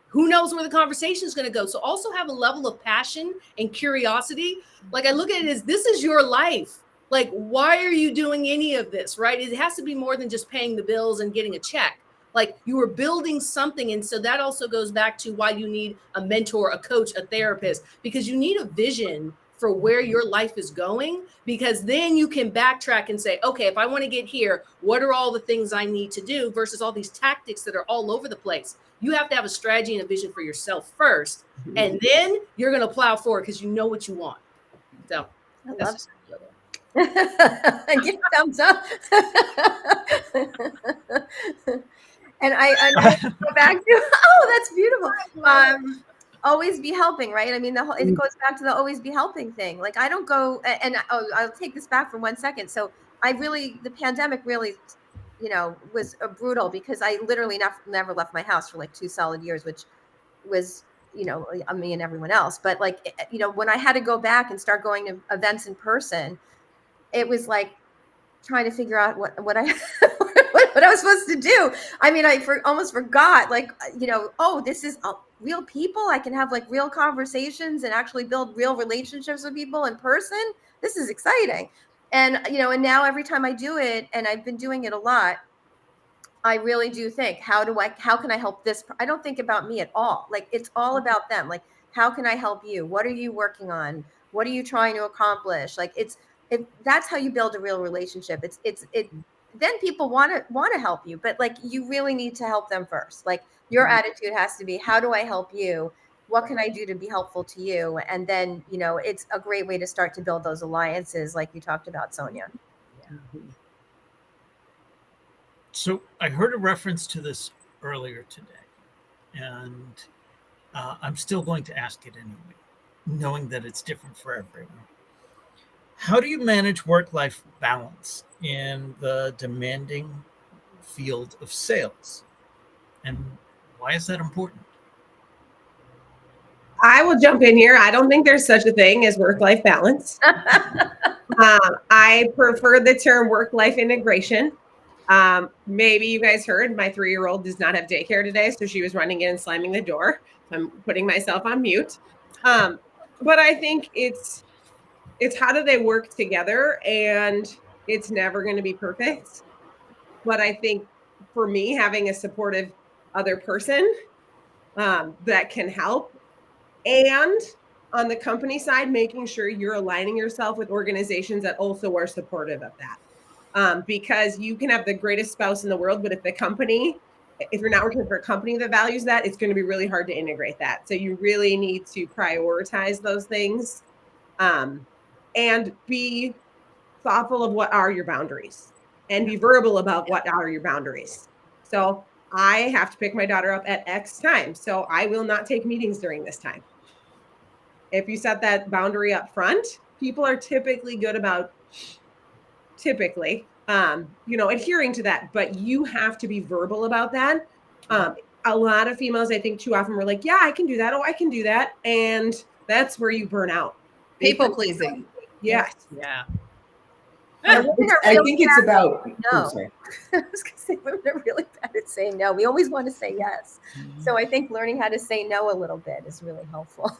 who knows where the conversation is going to go. So also have a level of passion and curiosity. I look at it as, this is your life. Why are you doing any of this, right? It has to be more than just paying the bills and getting a check. Like you were building something. And so that also goes back to why you need a mentor, a coach, a therapist, because you need a vision for where your life is going, because then you can backtrack and say, okay, if I want to get here, what are all the things I need to do versus all these tactics that are all over the place? You have to have a strategy and a vision for yourself first, and then you're going to plow forward because you know what you want. So I love it. Give thumbs up. And I go back to, oh, that's beautiful. Always be helping, right? I mean, it goes back to the always be helping thing. Like I don't go, and I'll take this back for 1 second. So the pandemic really, was brutal because I literally never left my house for like 2 solid years, which was, me and everyone else. But like, when I had to go back and start going to events in person, it was like trying to figure out what I what I was supposed to do. I mean, I almost forgot, like, this is real people. I can have like real conversations and actually build real relationships with people in person. This is exciting. And, and now every time I do it, and I've been doing it a lot, I really do think, how can I help this? I don't think about me at all. Like, it's all about them. Like, how can I help you? What are you working on? What are you trying to accomplish? Like, that's how you build a real relationship. Then people want to help you, but like, you really need to help them first. Like, your attitude has to be, how do I help you? What can I do to be helpful to you? And then, it's a great way to start to build those alliances, like you talked about, Sonia. Yeah. So I heard a reference to this earlier today, and I'm still going to ask it anyway, knowing that it's different for everyone. How do you manage work-life balance in the demanding field of sales? And why is that important? I will jump in here. I don't think there's such a thing as work-life balance. I prefer the term work-life integration. Maybe you guys heard my 3-year-old does not have daycare today, so she was running in and slamming the door. So I'm putting myself on mute. But I think it's how do they work together, and it's never going to be perfect. But I think for me, having a supportive other person that can help, and on the company side, making sure you're aligning yourself with organizations that also are supportive of that. Because you can have the greatest spouse in the world, but if you're not working for a company that values that, it's going to be really hard to integrate that. So you really need to prioritize those things, and be thoughtful of what are your boundaries, and be verbal about what are your boundaries. So I have to pick my daughter up at X time, so I will not take meetings during this time. If you set that boundary up front, people are typically good about adhering to that, but you have to be verbal about that. A lot of females, I think, too often were like, yeah, I can do that. Oh, I can do that. And that's where you burn out. People pleasing. Yes. Yeah. I think it's about, no. Sorry. I was going to say, women are really bad at saying no. We always want to say yes. So I think learning how to say no a little bit is really helpful.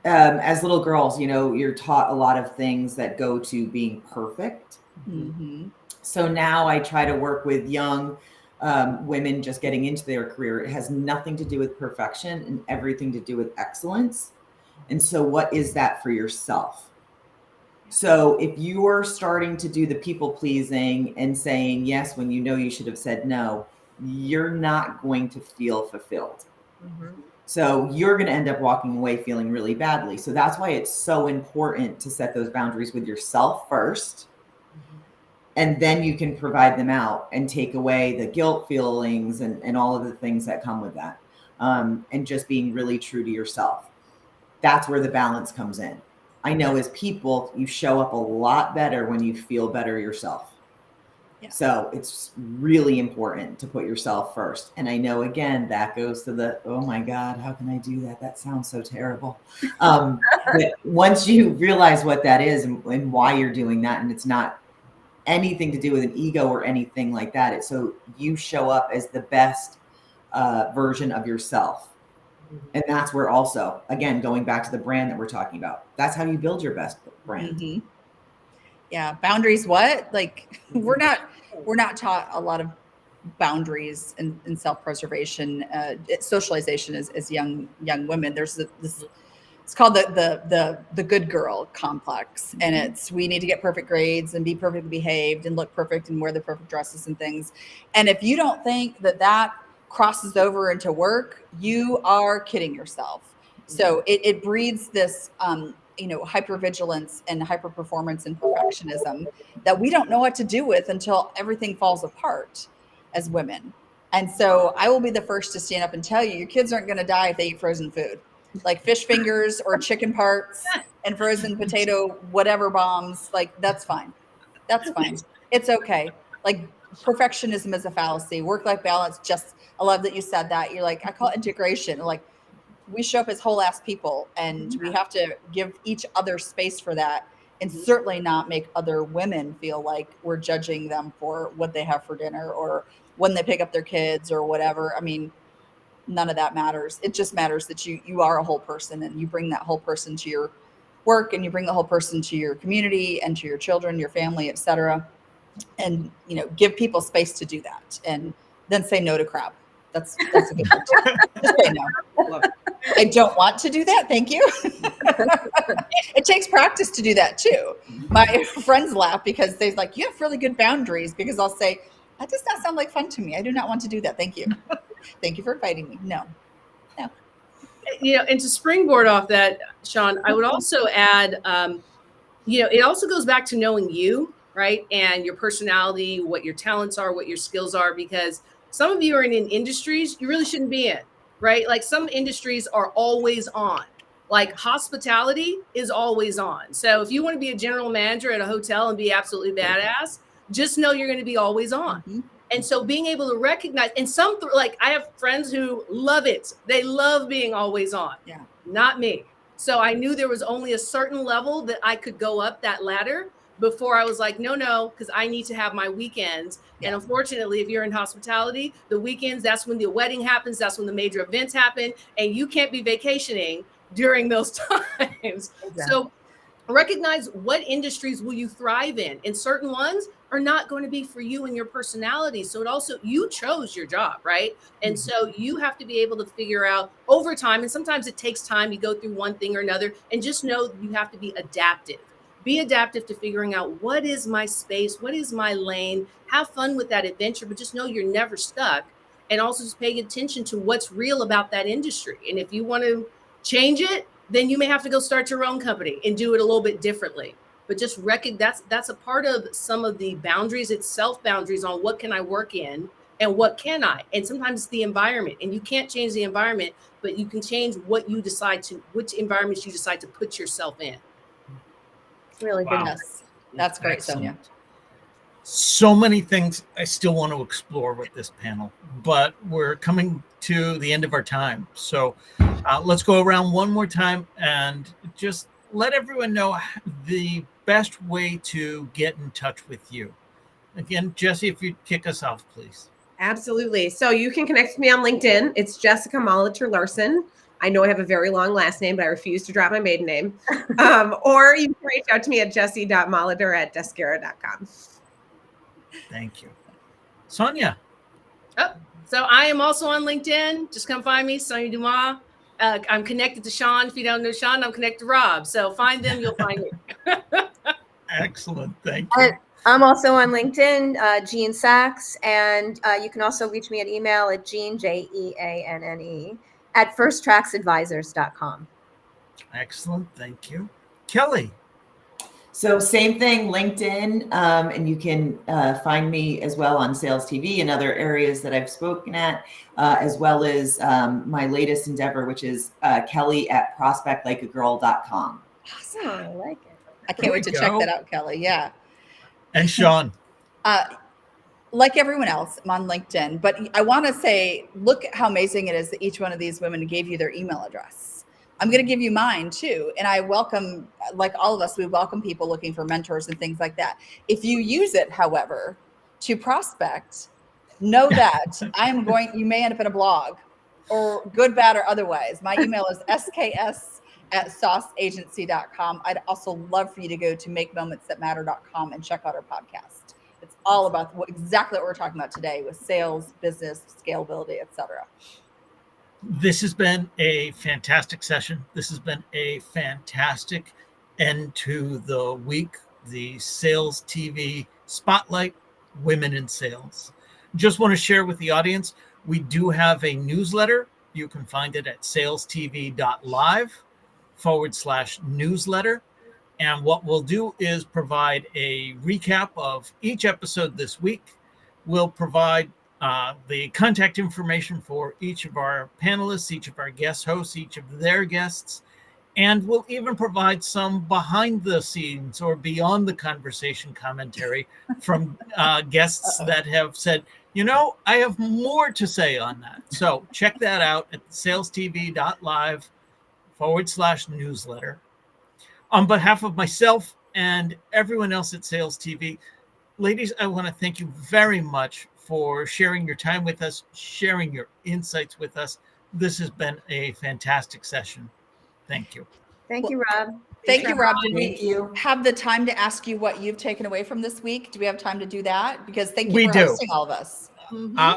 As little girls, you're taught a lot of things that go to being perfect. Mm-hmm. So now I try to work with young women just getting into their career. It has nothing to do with perfection and everything to do with excellence. And so what is that for yourself? So if you're starting to do the people pleasing and saying yes when you know you should have said no, you're not going to feel fulfilled. Mm-hmm. So you're going to end up walking away feeling really badly. So that's why it's so important to set those boundaries with yourself first. And then you can provide them out and take away the guilt feelings and all of the things that come with that. And just being really true to yourself. That's where the balance comes in. I know as people, you show up a lot better when you feel better yourself. Yeah. So it's really important to put yourself first. And I know, again, that goes to oh my God, how can I do that? That sounds so terrible. But once you realize what that is and why you're doing that, and it's not anything to do with an ego or anything like that. It's so you show up as the best version of yourself. And that's where also, again, going back to the brand that we're talking about, that's how you build your best brand. Mm-hmm. Yeah. Boundaries. What? Like we're not taught a lot of boundaries and self-preservation, socialization as young women. There's this, it's called the good girl complex. And it's, we need to get perfect grades and be perfectly behaved and look perfect and wear the perfect dresses and things. And if you don't think that crosses over into work, you are kidding yourself. So it breeds this, hypervigilance and hyperperformance and perfectionism that we don't know what to do with until everything falls apart as women. And so I will be the first to stand up and tell you, your kids aren't going to die if they eat frozen food, like fish fingers or chicken parts and frozen potato, whatever bombs. Like, that's fine. That's fine. It's okay. Like, perfectionism is a fallacy. Work-life balance, just, I love that you said that. You're like, I call it integration. Like, we show up as whole ass people, and we have to give each other space for that, and certainly not make other women feel like we're judging them for what they have for dinner or when they pick up their kids or whatever. I mean, none of that matters. It just matters that you are a whole person, and you bring that whole person to your work, and you bring the whole person to your community and to your children, your family, etc. And give people space to do that, and then say no to crap. That's a good thing too. Just say no. I don't want to do that. Thank you. It takes practice to do that too. My friends laugh because they're like, you have really good boundaries, because I'll say, that does not sound like fun to me. I do not want to do that. Thank you. Thank you for inviting me. No. And to springboard off that, Sean, I would also add, it also goes back to knowing you, right? And your personality, what your talents are, what your skills are, because some of you are in industries you really shouldn't be in, right? Like, some industries are always on. Like, hospitality is always on. So if you want to be a general manager at a hotel and be absolutely badass, just know you're going to be always on. Mm-hmm. And so being able to recognize, and like, I have friends who love it. They love being always on. Yeah. Not me. So I knew there was only a certain level that I could go up that ladder before I was like, no, because I need to have my weekends. Yeah. And unfortunately, if you're in hospitality, the weekends, that's when the wedding happens. That's when the major events happen. And you can't be vacationing during those times. Exactly. So recognize what industries will you thrive in. And certain ones are not going to be for you and your personality. So it also, you chose your job, right? And so you have to be able to figure out over time, and sometimes it takes time, you go through one thing or another, and just know you have to be adaptive. Be adaptive to figuring out, what is my space? What is my lane? Have fun with that adventure, but just know you're never stuck. And also just paying attention to what's real about that industry. And if you want to change it, then you may have to go start your own company and do it a little bit differently. But just recognize that's a part of some of the boundaries. It's self-boundaries on what can I work in and what can I. And sometimes it's the environment, and you can't change the environment, but you can change what you decide to, which environments you decide to put yourself in. Really good. Wow. That's great, Excellent. Sonia. So many things I still want to explore with this panel, but we're coming to the end of our time. So let's go around one more time and just let everyone know the best way to get in touch with you. Again, Jesse, if you'd kick us off, please. Absolutely. So you can connect with me on LinkedIn. It's Jessica Molitor Larson. I know I have a very long last name, but I refuse to drop my maiden name. Or you can reach out to me at jessie.molitor@descara.com. Thank you. Sonia. Oh, so I am also on LinkedIn. Just come find me, Sonia Dumas. I'm connected to Sean. If you don't know Sean, I'm connected to Rob. So find them, you'll find me. Excellent. Thank you. I'm also on LinkedIn, Jean Sachs, and you can also reach me at email at Jean, Jeanne, at firsttracksadvisors.com. Excellent. Thank you. Kelly. So same thing, LinkedIn, and you can find me as well on SalesTV and other areas that I've spoken at, as well as my latest endeavor, which is Kelly at prospectlikeagirl.com. Awesome. I like it. I can't wait to check that out, Kelly. Yeah. And Sean. Like everyone else, I'm on LinkedIn, but I want to say, look at how amazing it is that each one of these women gave you their email address. I'm going to give you mine too. And I welcome, like all of us, we welcome people looking for mentors and things like that. If you use it, however, to prospect, know that you may end up in a blog, or good, bad, or otherwise. My email is at sauceagency.com. I'd also love for you to go to makemomentsthatmatter.com and check out our podcast. It's all about exactly what we're talking about today with sales, business, scalability, etc. This has been a fantastic session. This has been a fantastic end to the week, the Sales TV Spotlight, Women in Sales. Just want to share with the audience, we do have a newsletter. You can find it at salestv.live/newsletter. And what we'll do is provide a recap of each episode this week. We'll provide the contact information for each of our panelists, each of our guest hosts, each of their guests, and we'll even provide some behind the scenes or beyond the conversation commentary from guests that have said, you know, I have more to say on that. So check that out at salestv.live/newsletter. On behalf of myself and everyone else at Sales TV, ladies, I want to thank you very much for sharing your time with us, sharing your insights with us. This has been a fantastic session. Thank you. Thank you, Rob. Thank you, Rob. Did Thank you. have the time to ask you what you've taken away from this week? Do we have time to do that? Because thank you We for do. hosting all of us.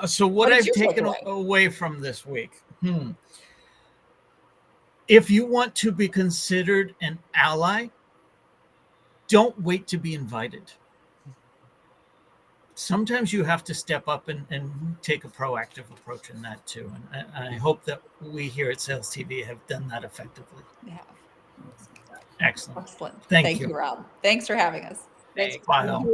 So what What did I've you take taken away? away from this week, if you want to be considered an ally, don't wait to be invited. Sometimes you have to step up and take a proactive approach in that too. And I hope that we here at Sales TV have done that effectively. Yeah. Excellent. Excellent. Thank you. you, Rob. Thanks for having us. Thanks. Bye all.